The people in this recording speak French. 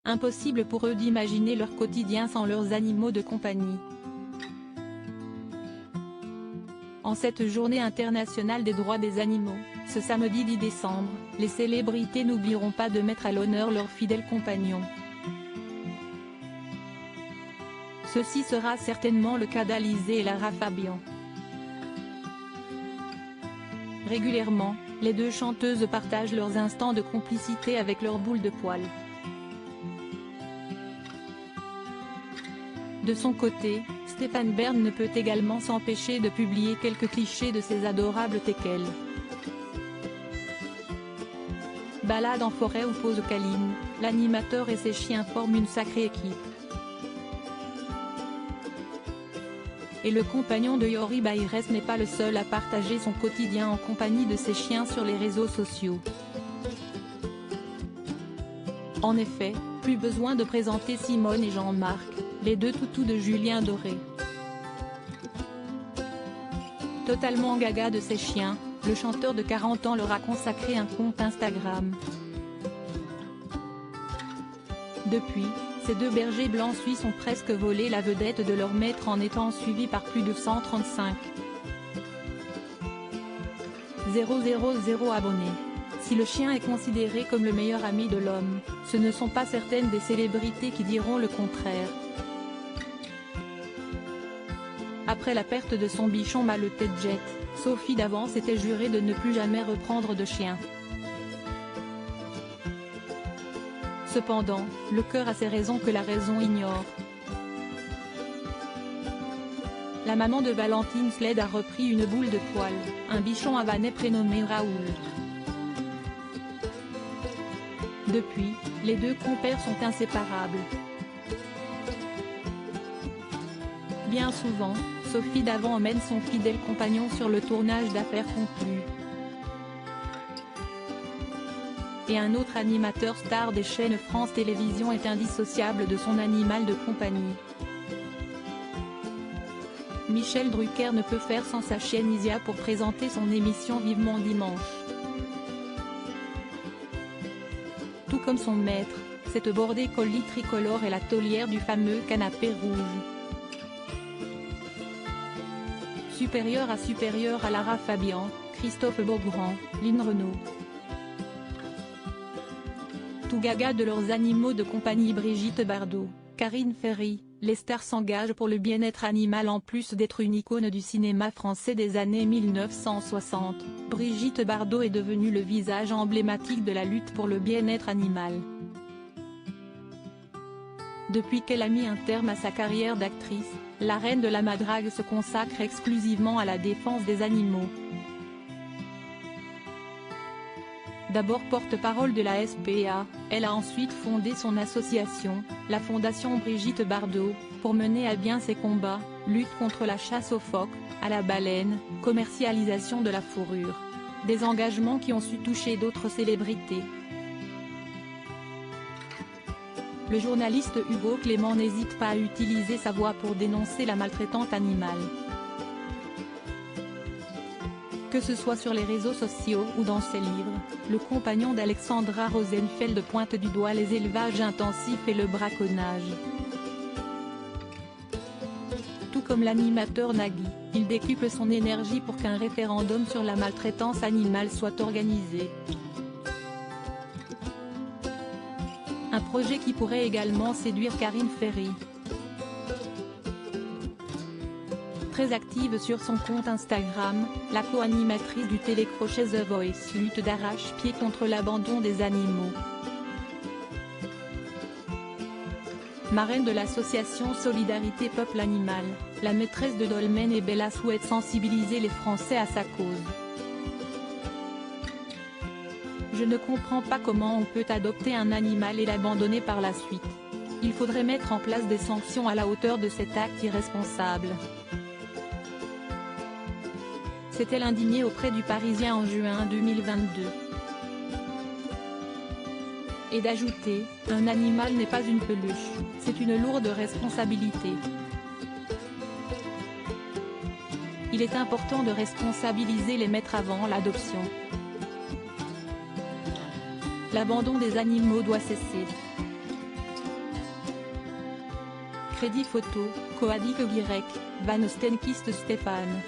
Impossible pour eux d'imaginer leur quotidien sans leurs animaux de compagnie. En cette journée internationale des droits des animaux, ce samedi 10 décembre, les célébrités n'oublieront pas de mettre à l'honneur leurs fidèles compagnons. Ceci sera certainement le cas d'Alizée et Lara Fabian. Régulièrement, les deux chanteuses partagent leurs instants de complicité avec leurs boules de poil. De son côté, Stéphane Bern ne peut également s'empêcher de publier quelques clichés de ses adorables teckels. Balade en forêt ou pause câline, l'animateur et ses chiens forment une sacrée équipe. Et le compagnon de Yori Baires n'est pas le seul à partager son quotidien en compagnie de ses chiens sur les réseaux sociaux. En effet, plus besoin de présenter Simone et Jean-Marc, les deux toutous de Julien Doré. Totalement gaga de ses chiens, le chanteur de 40 ans leur a consacré un compte Instagram. Depuis, ces deux bergers blancs suisses ont presque volé la vedette de leur maître en étant suivis par plus de 135 000 abonnés. Si le chien est considéré comme le meilleur ami de l'homme, ce ne sont pas certaines des célébrités qui diront le contraire. Après la perte de son bichon maltais Jet, Sophie Davant s'était jurée de ne plus jamais reprendre de chien. Cependant, le cœur a ses raisons que la raison ignore. La maman de Valentine Sled a repris une boule de poil, un bichon havanais prénommé Raoul. Depuis, les deux compères sont inséparables. Bien souvent, Sophie Davant emmène son fidèle compagnon sur le tournage d'Affaires conclues. Et un autre animateur star des chaînes France Télévisions est indissociable de son animal de compagnie. Michel Drucker ne peut faire sans sa chienne Isia pour présenter son émission Vivement Dimanche. Tout comme son maître, cette border collie tricolore est la taulière du fameux canapé rouge. Supérieur à Lara Fabian, Christophe Beaugrand, Lynn Renaud. Tout gaga de leurs animaux de compagnie Brigitte Bardot, Karine Ferry, les stars s'engagent pour le bien-être animal en plus d'être une icône du cinéma français des années 1960, Brigitte Bardot est devenue le visage emblématique de la lutte pour le bien-être animal. Depuis qu'elle a mis un terme à sa carrière d'actrice, la reine de la madrague se consacre exclusivement à la défense des animaux. D'abord porte-parole de la SPA, elle a ensuite fondé son association, la Fondation Brigitte Bardot, pour mener à bien ses combats, lutte contre la chasse aux phoques, à la baleine, commercialisation de la fourrure. Des engagements qui ont su toucher d'autres célébrités. Le journaliste Hugo Clément n'hésite pas à utiliser sa voix pour dénoncer la maltraitance animale. Que ce soit sur les réseaux sociaux ou dans ses livres, le compagnon d'Alexandra Rosenfeld pointe du doigt les élevages intensifs et le braconnage. Tout comme l'animateur Nagui, il décuple son énergie pour qu'un référendum sur la maltraitance animale soit organisé. Un projet qui pourrait également séduire Karine Ferry. Très active sur son compte Instagram, la co-animatrice du télécrochet The Voice lutte d'arrache-pied contre l'abandon des animaux. Marraine de l'association Solidarité Peuple Animal, la maîtresse de Dolmen et Bella souhaite sensibiliser les Français à sa cause. Je ne comprends pas comment on peut adopter un animal et l'abandonner par la suite. Il faudrait mettre en place des sanctions à la hauteur de cet acte irresponsable. S'est-elle indignée auprès du Parisien en juin 2022. Et d'ajouter, un animal n'est pas une peluche, c'est une lourde responsabilité. Il est important de responsabiliser les maîtres avant l'adoption. L'abandon des animaux doit cesser. Crédit Photo, Coadic Guirec, Van Ostenkist Stéphane.